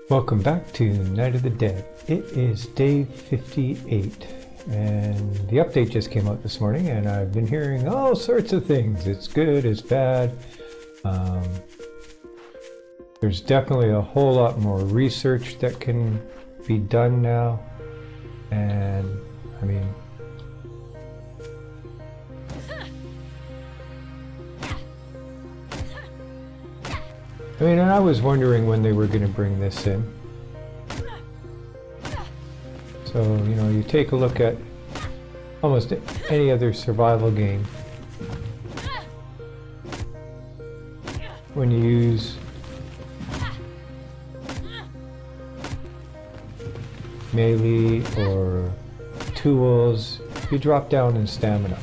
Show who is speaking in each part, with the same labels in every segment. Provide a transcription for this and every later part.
Speaker 1: Welcome back to Night of the Dead. It is day 58 and the update just came out this morning and I've been hearing all sorts of things. It's good, it's bad. There's definitely a whole lot more research that can be done now, and and I was wondering when they were going to bring this in. So, you take a look at almost any other survival game. When you use melee or tools, you drop down in stamina.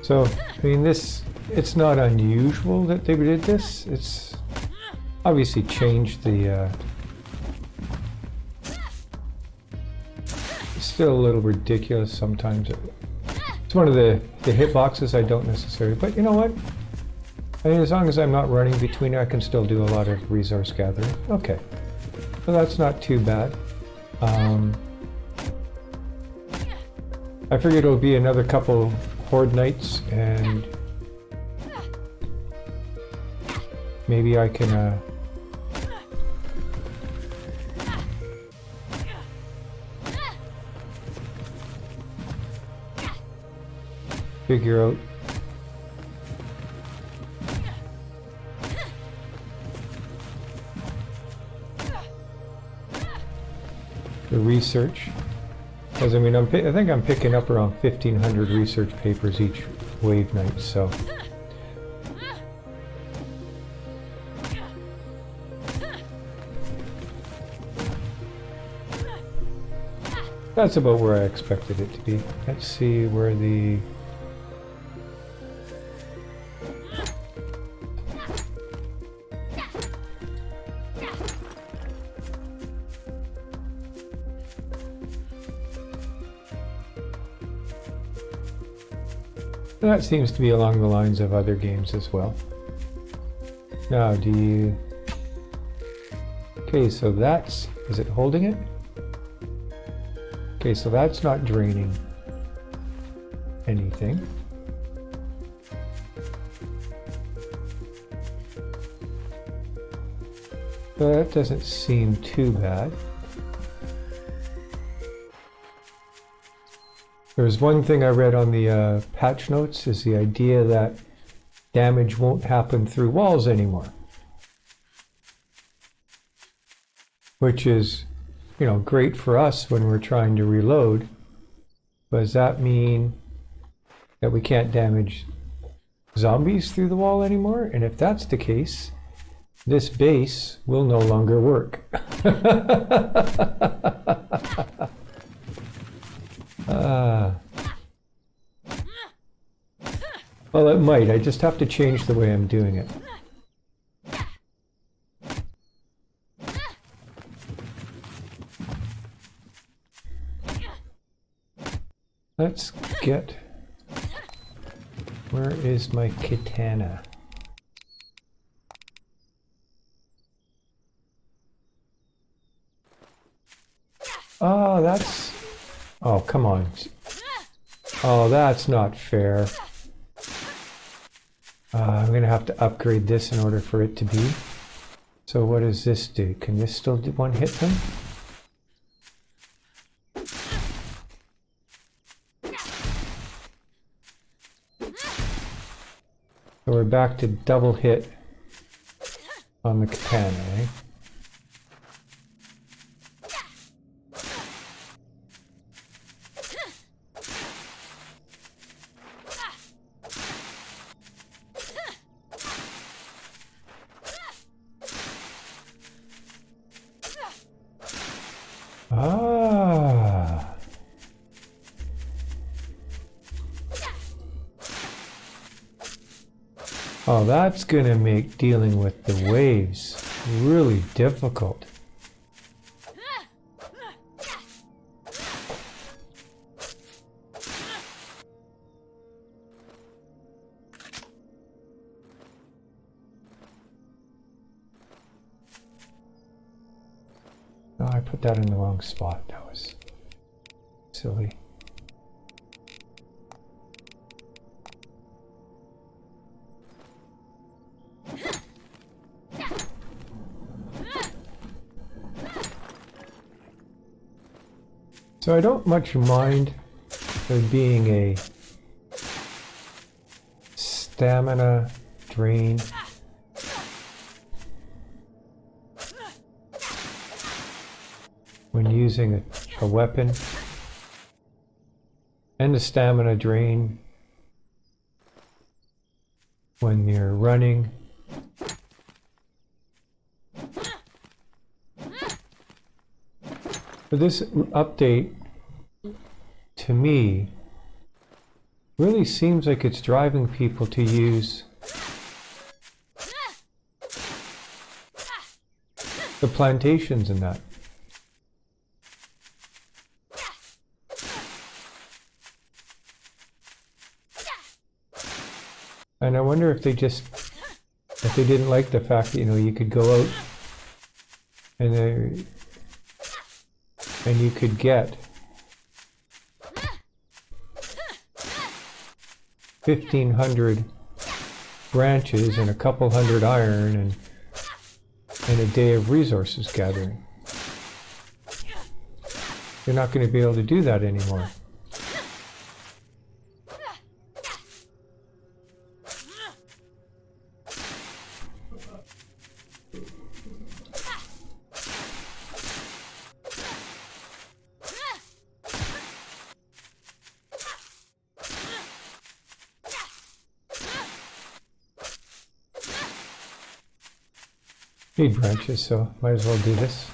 Speaker 1: So, it's not unusual that they did this. It's obviously changed the... it's still a little ridiculous sometimes. It's one of the hitboxes I don't necessarily... But you know what? As long as I'm not running between, I can still do a lot of resource gathering. Okay. So that's not too bad. I figured it'll be another couple horde nights and maybe I can figure out the research, because I think I'm picking up around 1,500 research papers each wave night, so that's about where I expected it to be. Let's see where the... That seems to be along the lines of other games as well. Now, do you... Okay, so that's... Is it holding it? Okay, so that's not draining anything. So that doesn't seem too bad. There's one thing I read on the patch notes, is the idea that damage won't happen through walls anymore. Which is, great for us when we're trying to reload. But does that mean that we can't damage zombies through the wall anymore? And if that's the case, this base will no longer work. Well, it might. I just have to change the way I'm doing it. Let's get... Where is my katana? Oh, that's... Oh, come on. Oh, that's not fair. I'm going to have to upgrade this in order for it to be. So what does this do? Can this still do one hit them? So we're back to double hit on the katana, eh? Ah. Oh, that's gonna make dealing with the waves really difficult. I put that in the wrong spot. That was silly. So I don't much mind there being a stamina drain when using a weapon, and a stamina drain when you're running. But this update, to me, really seems like it's driving people to use the plantations in that. And I wonder if they didn't like the fact that, you know, you could go out and you could get 1,500 branches and a couple hundred iron and a day of resources gathering. You're not going to be able to do that anymore. Need branches, so might as well do this.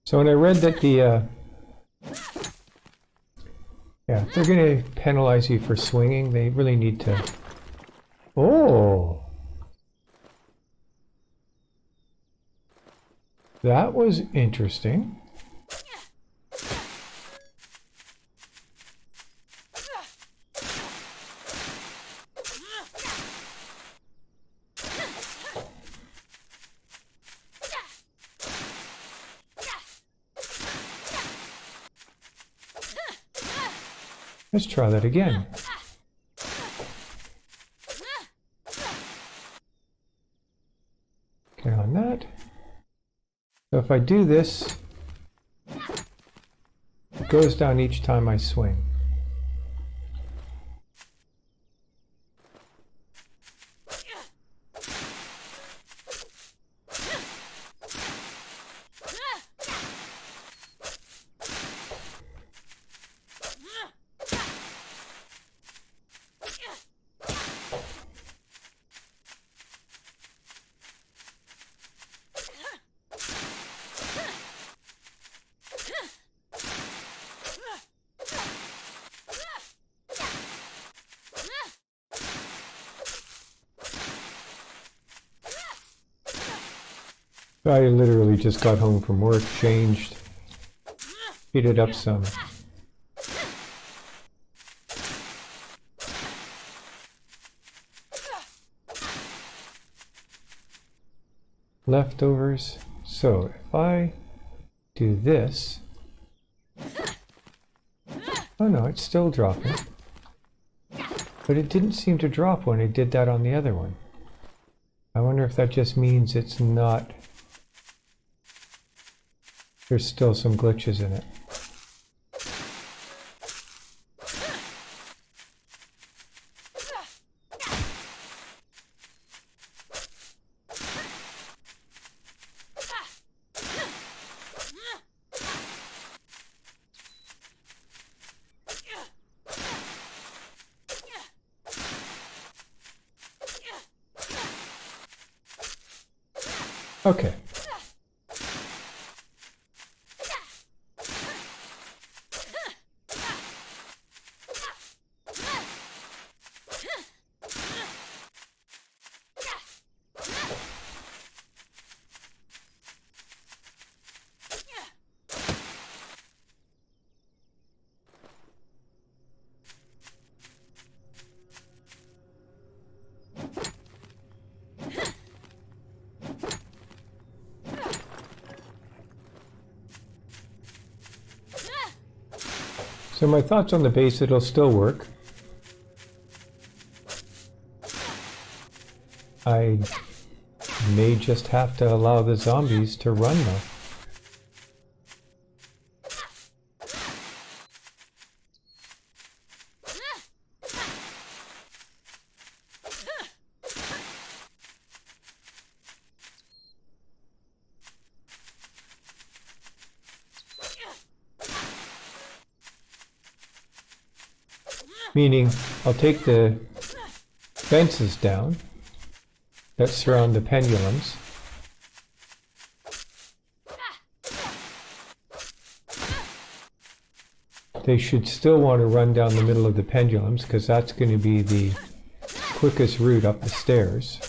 Speaker 1: So when I read that if they're going to penalize you for swinging, they really need to... Oh! That was interesting. Let's try that again. Okay, on that. So if I do this, it goes down each time I swing. I literally just got home from work, changed, heated up some leftovers. So if I do this, oh no, it's still dropping. But it didn't seem to drop when I did that on the other one. I wonder if that just means it's not... There's still some glitches in it. Okay. So my thoughts on the base, it'll still work. I may just have to allow the zombies to run though. Meaning, I'll take the fences down that surround the pendulums. They should still want to run down the middle of the pendulums because that's going to be the quickest route up the stairs.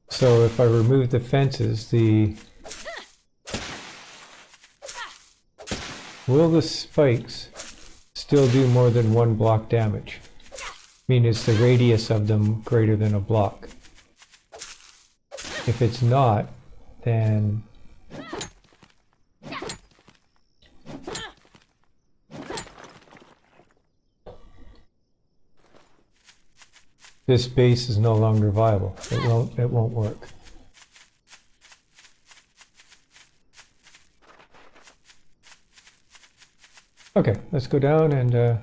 Speaker 1: So if I remove the fences, will the spikes still do more than one block damage? I mean, is the radius of them greater than a block? If it's not, then this base is no longer viable. It won't work. Okay, let's go down and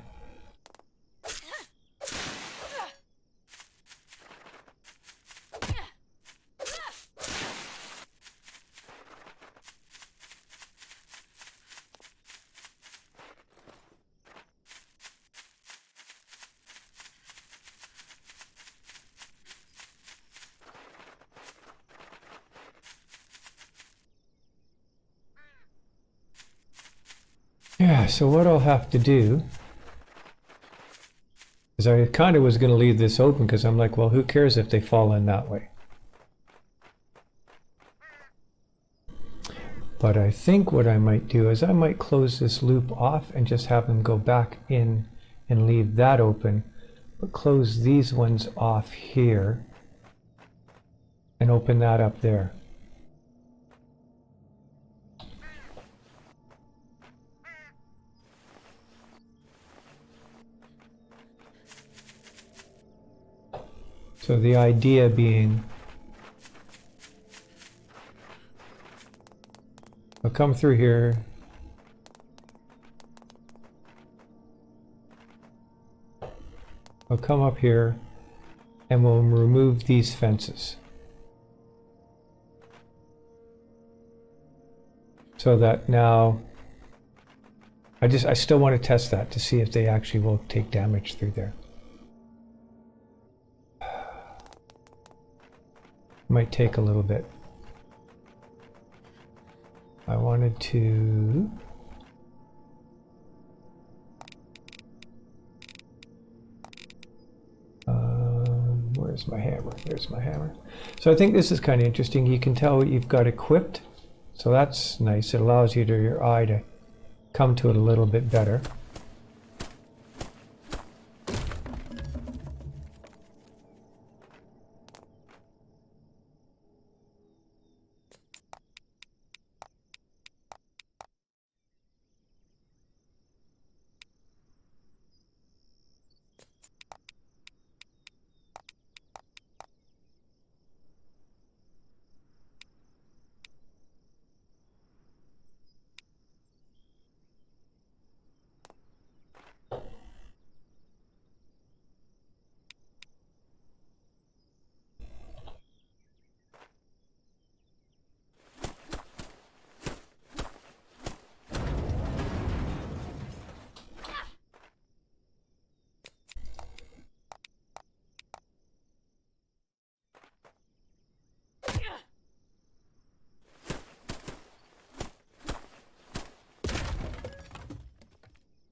Speaker 1: yeah, so what I'll have to do is I kind of was going to leave this open because I'm like, well, who cares if they fall in that way? But I think what I might do is I might close this loop off and just have them go back in and leave that open, but close these ones off here and open that up there. So the idea being, I'll come through here, I'll come up here, and we'll remove these fences. So that now, I still want to test that to see if they actually will take damage through there. Might take a little bit. I wanted to where's my hammer? There's my hammer. So I think this is kind of interesting. You can tell what you've got equipped, so that's nice. It allows you to your eye to come to it a little bit better.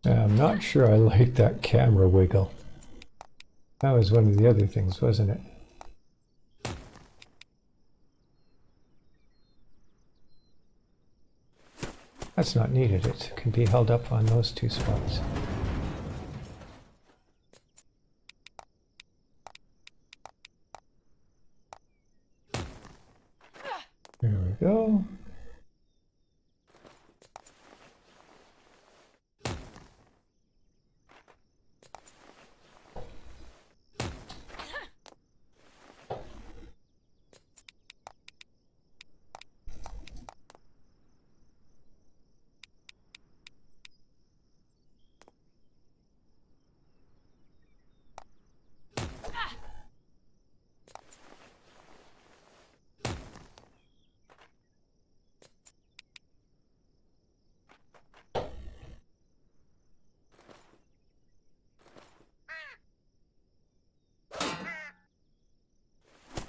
Speaker 1: I'm not sure I like that camera wiggle. That was one of the other things, wasn't it? That's not needed. It can be held up on those two spots. There we go.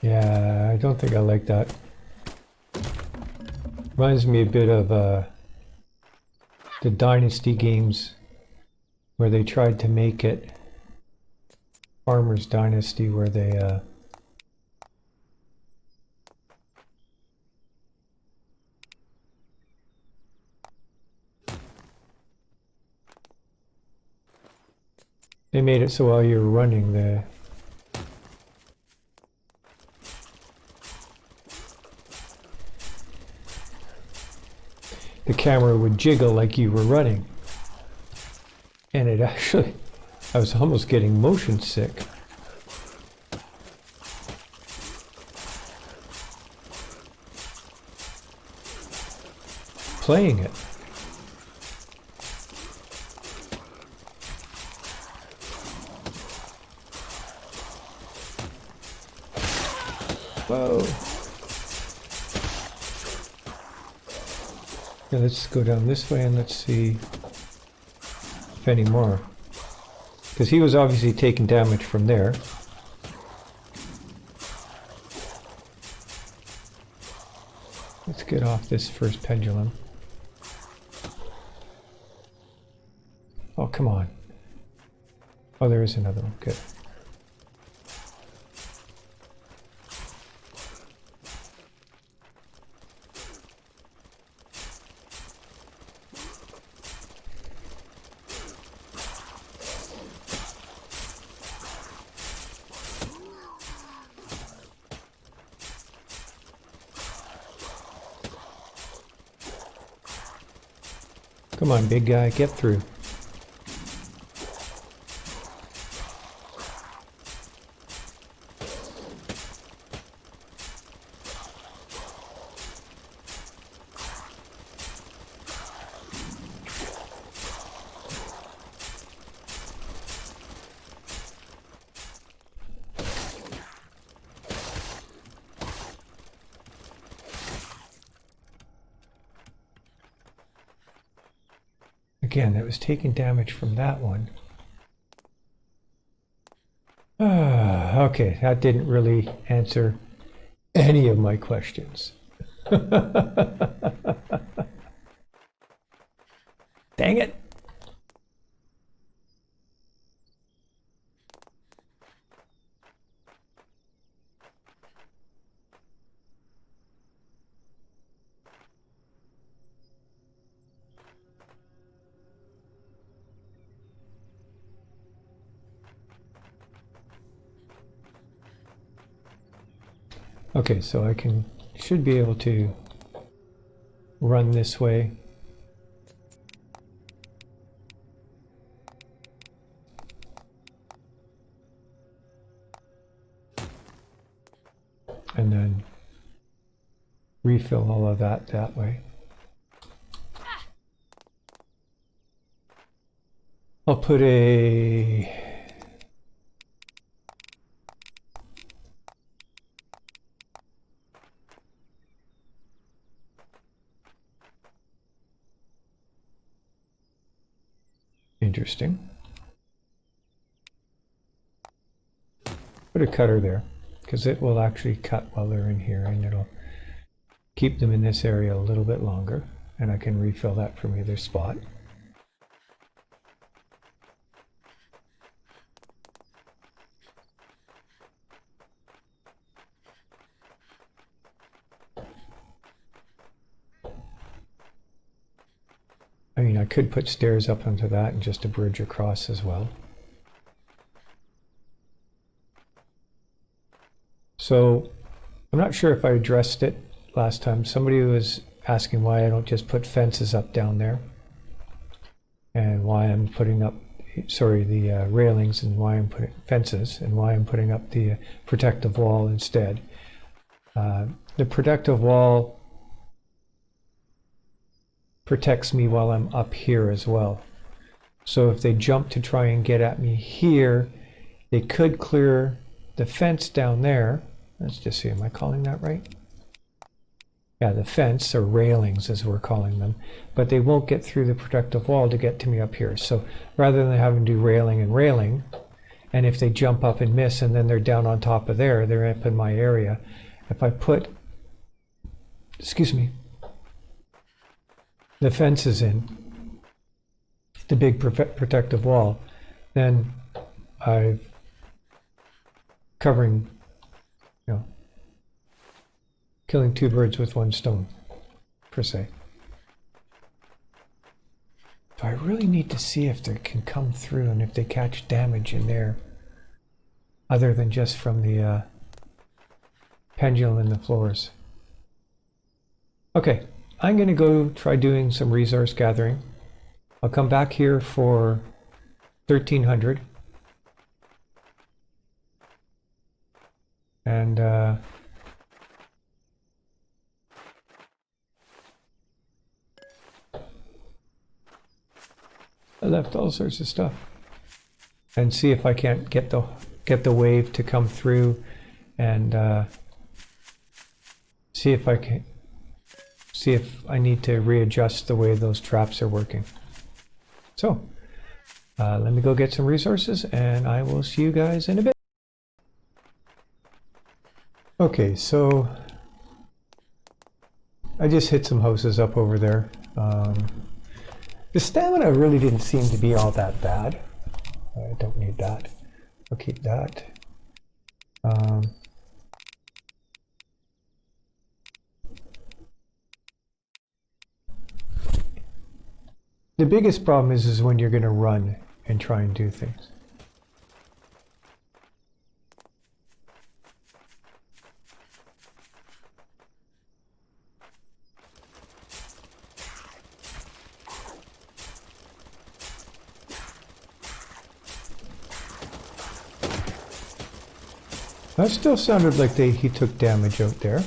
Speaker 1: Yeah, I don't think I like that. Reminds me a bit of the Dynasty games where they tried to make it Farmer's Dynasty, where they made it so while you're running, the camera would jiggle like you were running. And it actually, I was almost getting motion sick. Playing it. Whoa. Yeah, let's go down this way and let's see if any more. Because he was obviously taking damage from there. Let's get off this first pendulum. Oh, come on. Oh, there is another one. Good. Come on, big guy, get through. Again, it was taking damage from that one. Okay, that didn't really answer any of my questions. Dang it! Okay, so I should be able to run this way. And then refill all of that way. I'll put a interesting. Put a cutter there, because it will actually cut while they're in here, and it'll keep them in this area a little bit longer, and I can refill that from either spot. mean, I could put stairs up onto that and just a bridge across as well. So I'm not sure if I addressed it last time. Somebody was asking why I don't just put fences up down there, and why I'm putting up, sorry, the railings, and why I'm putting fences, and why I'm putting up the protective wall instead. The protective wall protects me while I'm up here as well. So if they jump to try and get at me here, they could clear the fence down there. Let's just see, am I calling that right? Yeah, the fence, or railings as we're calling them, but they won't get through the protective wall to get to me up here. So rather than having to do railing and railing, and if they jump up and miss and then they're down on top of there, they're up in my area. If I put, excuse me, the fences in, the big protective wall, then I'm covering, you know, killing two birds with one stone, per se. So I really need to see if they can come through and if they catch damage in there, other than just from the pendulum in the floors. Okay, I'm going to go try doing some resource gathering. I'll come back here for 1300. And I left all sorts of stuff. And see if I can't get the wave to come through, and see if I need to readjust the way those traps are working. So let me go get some resources, and I will see you guys in a bit. Okay, so I just hit some houses up over there. The stamina really didn't seem to be all that bad. I don't need that. I'll keep that. The biggest problem is when you're going to run and try and do things. That still sounded like he took damage out there.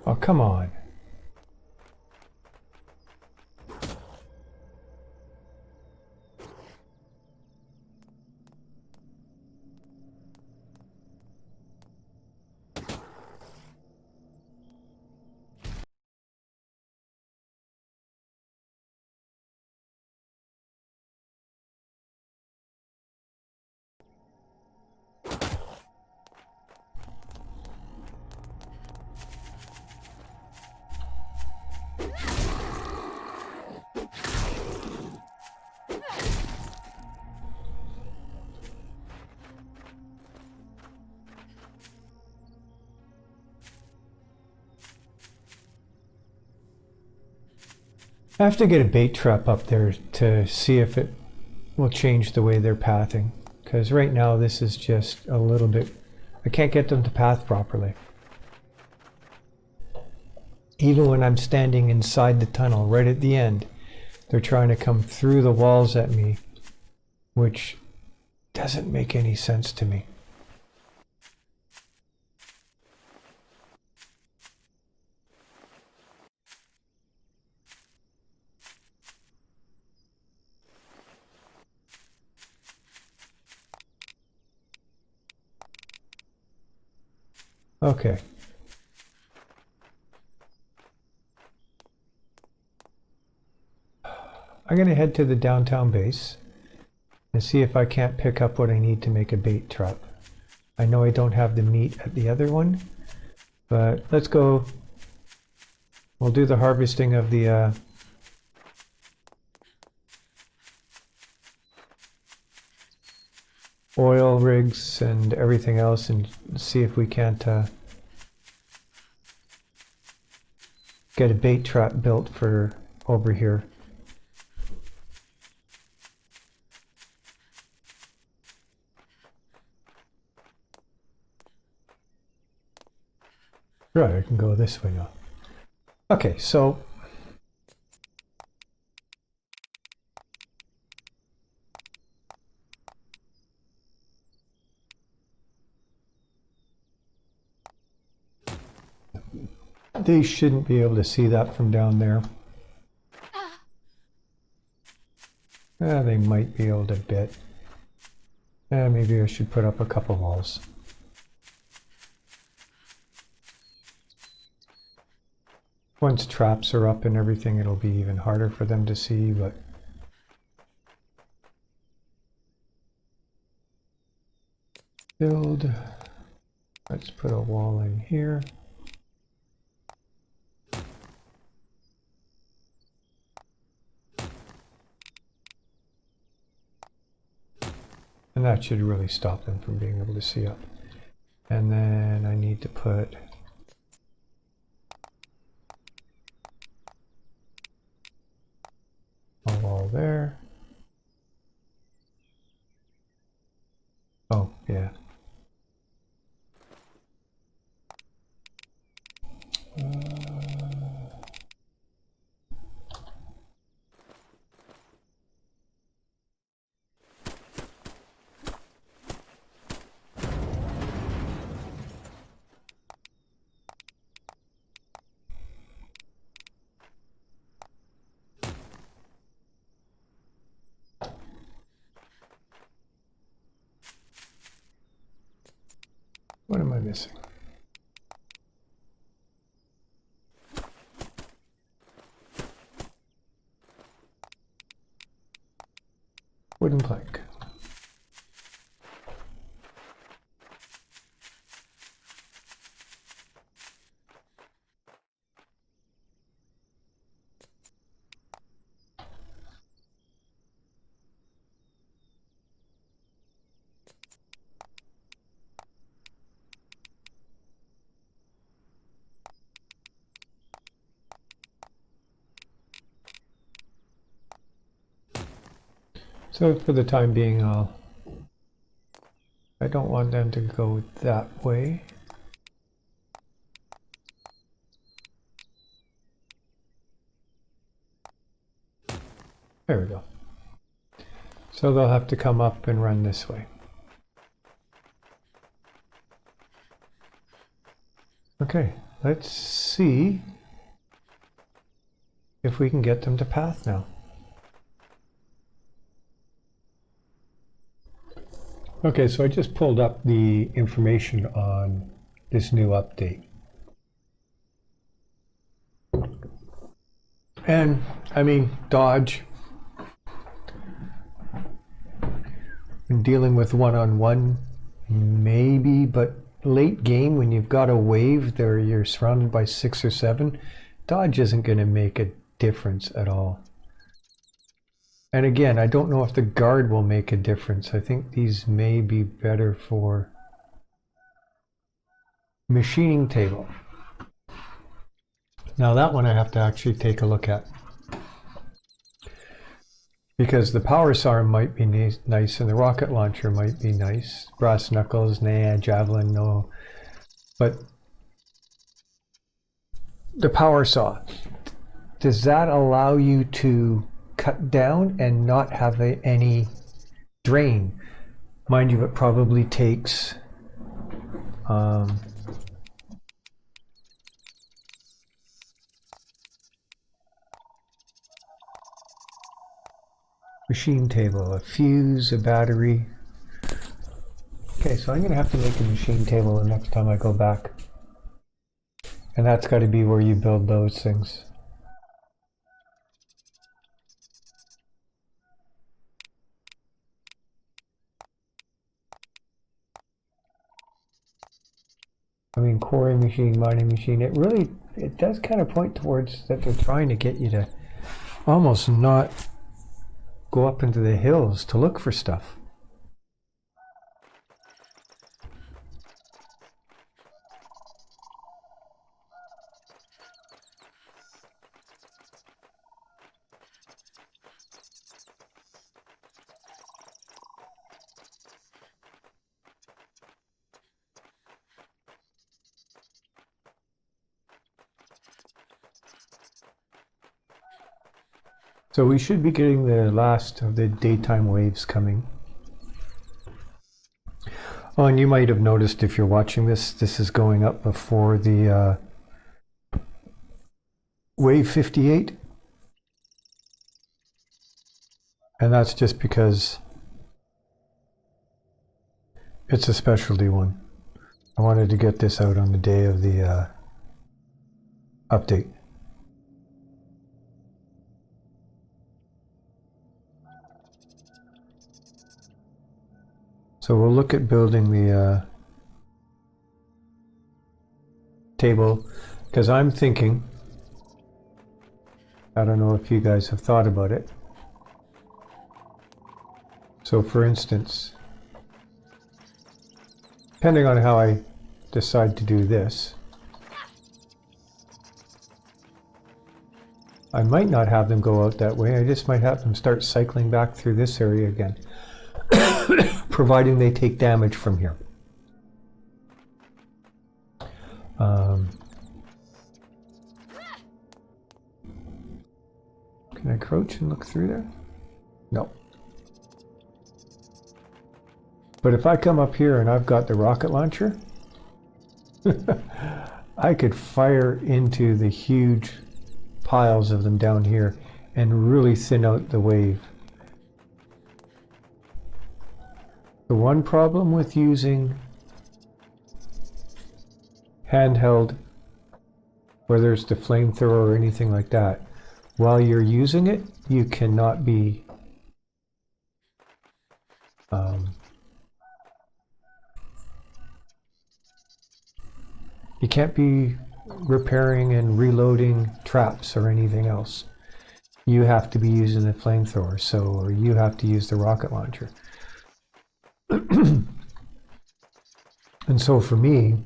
Speaker 1: Oh, come on. I have to get a bait trap up there to see if it will change the way they're pathing. Because right now this is just a little bit... I can't get them to path properly. Even when I'm standing inside the tunnel, right at the end, they're trying to come through the walls at me, which doesn't make any sense to me. Okay. I'm going to head to the downtown base and see if I can't pick up what I need to make a bait trap. I know I don't have the meat at the other one, but let's go. We'll do the harvesting of the oil rigs and everything else and see if we can't get a bait trap built for over here. Right, I can go this way now. Okay, so they shouldn't be able to see that from down there. They might be able to bit. Maybe I should put up a couple walls. Once traps are up and everything, it'll be even harder for them to see, but build. Let's put a wall in here. And that should really stop them from being able to see up. And then I need to put a wall there. Oh, yeah. What am I missing? Wooden plank. So for the time being, I don't want them to go that way. There we go. So they'll have to come up and run this way. Okay, let's see if we can get them to path now. Okay, so I just pulled up the information on this new update. And, I mean, dodge. When dealing with one-on-one, maybe, but late game when you've got a wave there, you're surrounded by 6 or 7, dodge isn't going to make a difference at all. And again, I don't know if the guard will make a difference. I think these may be better for machining table. Now that one I have to actually take a look at. Because the power saw might be nice and the rocket launcher might be nice. Brass knuckles, nah, javelin, no. But the power saw, does that allow you to cut down and not have any drain? Mind you, it probably takes machine table, a fuse, a battery. Okay, so I'm going to have to make a machine table the next time I go back. And that's got to be where you build those things. I mean, quarry machine, mining machine, it does kind of point towards that they're trying to get you to almost not go up into the hills to look for stuff. So we should be getting the last of the daytime waves coming. Oh, and you might have noticed if you're watching this, this is going up before the wave 58. And that's just because it's a specialty one. I wanted to get this out on the day of the update. So we'll look at building the table, because I'm thinking, I don't know if you guys have thought about it. So for instance, depending on how I decide to do this, I might not have them go out that way. I just might have them start cycling back through this area again, providing they take damage from here. Can I crouch and look through there? No. But if I come up here and I've got the rocket launcher, I could fire into the huge piles of them down here and really thin out the wave. The one problem with using handheld, where there's the flamethrower or anything like that, while you're using it, you cannot be you can't be repairing and reloading traps or anything else. You have to be using the flamethrower, or you have to use the rocket launcher. And so for me,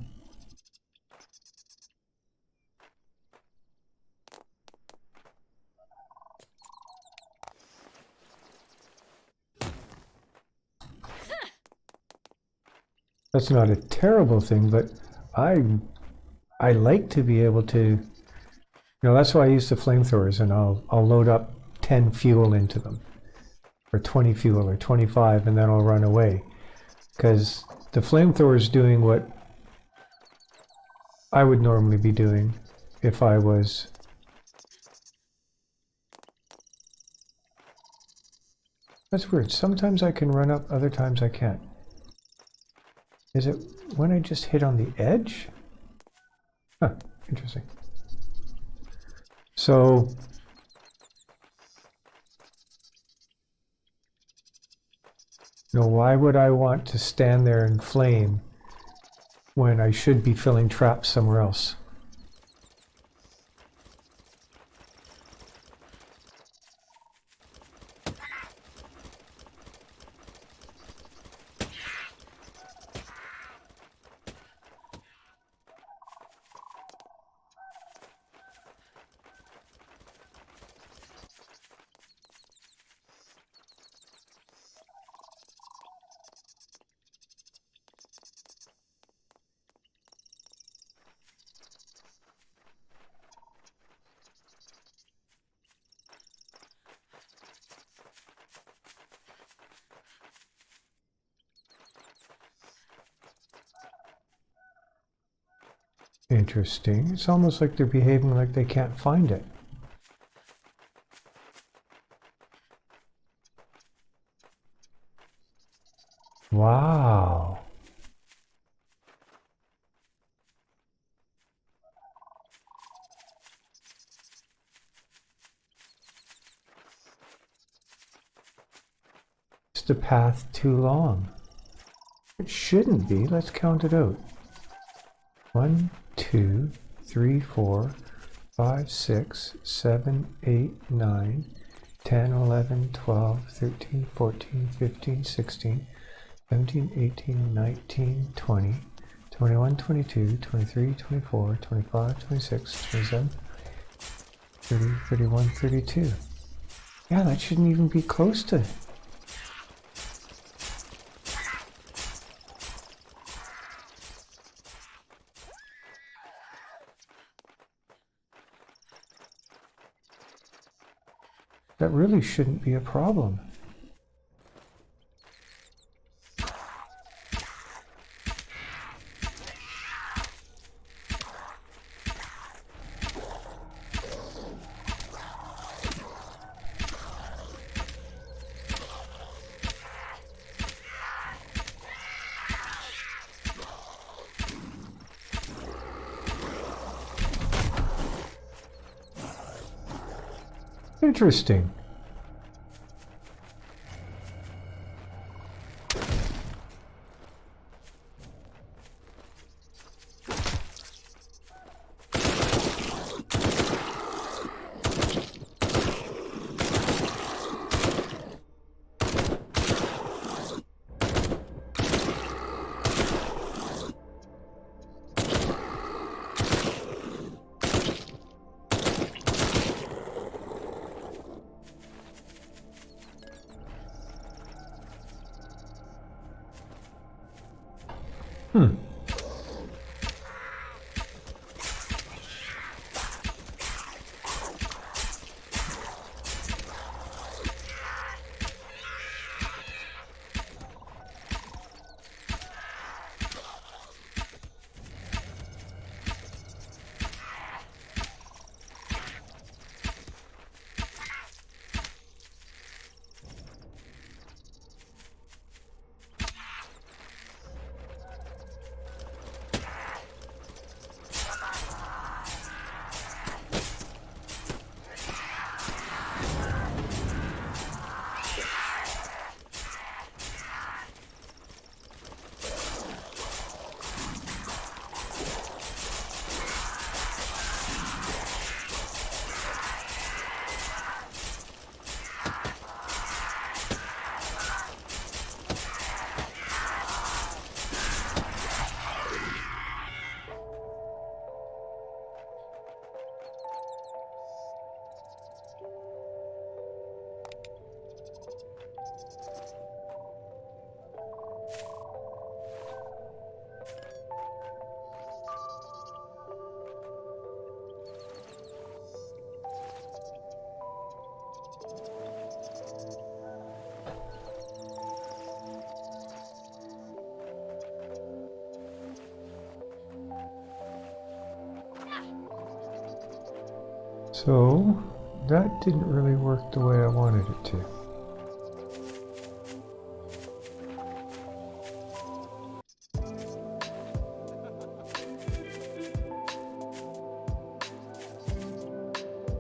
Speaker 1: that's not a terrible thing, but I like to be able to, that's why I use the flamethrowers, and I'll load up 10 fuel into them, or 20 fuel, or 25, and then I'll run away. Because the flamethrower is doing what I would normally be doing if I was... That's weird. Sometimes I can run up, other times I can't. Is it when I just hit on the edge? Huh, interesting. So why would I want to stand there and flame when I should be filling traps somewhere else? Interesting. It's almost like they're behaving like they can't find it. Wow. Is the path too long? It shouldn't be. Let's count it out. 1, 2, 3, 4, 5, 6, 7, 8, 9, 10, 11, 12, 13, 14, 15, 16, 17, 18, 19, 20, 21, 22, 23, 24, 25, 26, 27, 30, 31, 32. Yeah, that shouldn't even be close to. That really shouldn't be a problem. Interesting. So that didn't really work the way I wanted it to.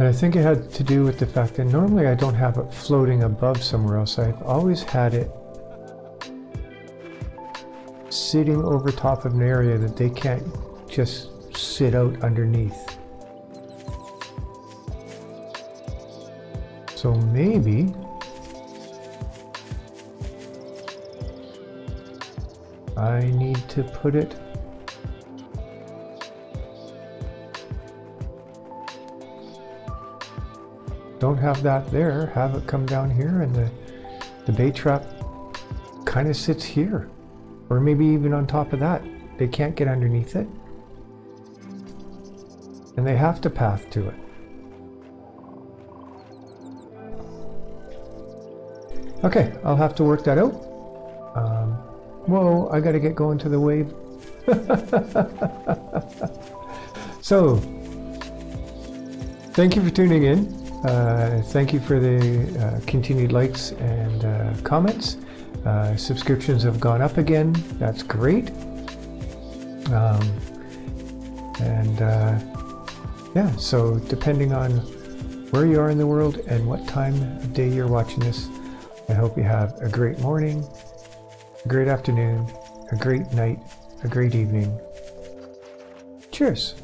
Speaker 1: And I think it had to do with the fact that normally I don't have it floating above somewhere else. I've always had it sitting over top of an area that they can't just sit out underneath. So maybe I need to put it don't have that there, have it come down here, and the bait trap kind of sits here, or maybe even on top of that. They can't get underneath it, and they have to path to it. Okay, I'll have to work that out. Whoa, I gotta get going to the wave. So, thank you for tuning in. Thank you for the continued likes and comments. Subscriptions have gone up again. That's great. Yeah, so depending on where you are in the world and what time of day you're watching this, I hope you have a great morning, a great afternoon, a great night, a great evening. Cheers.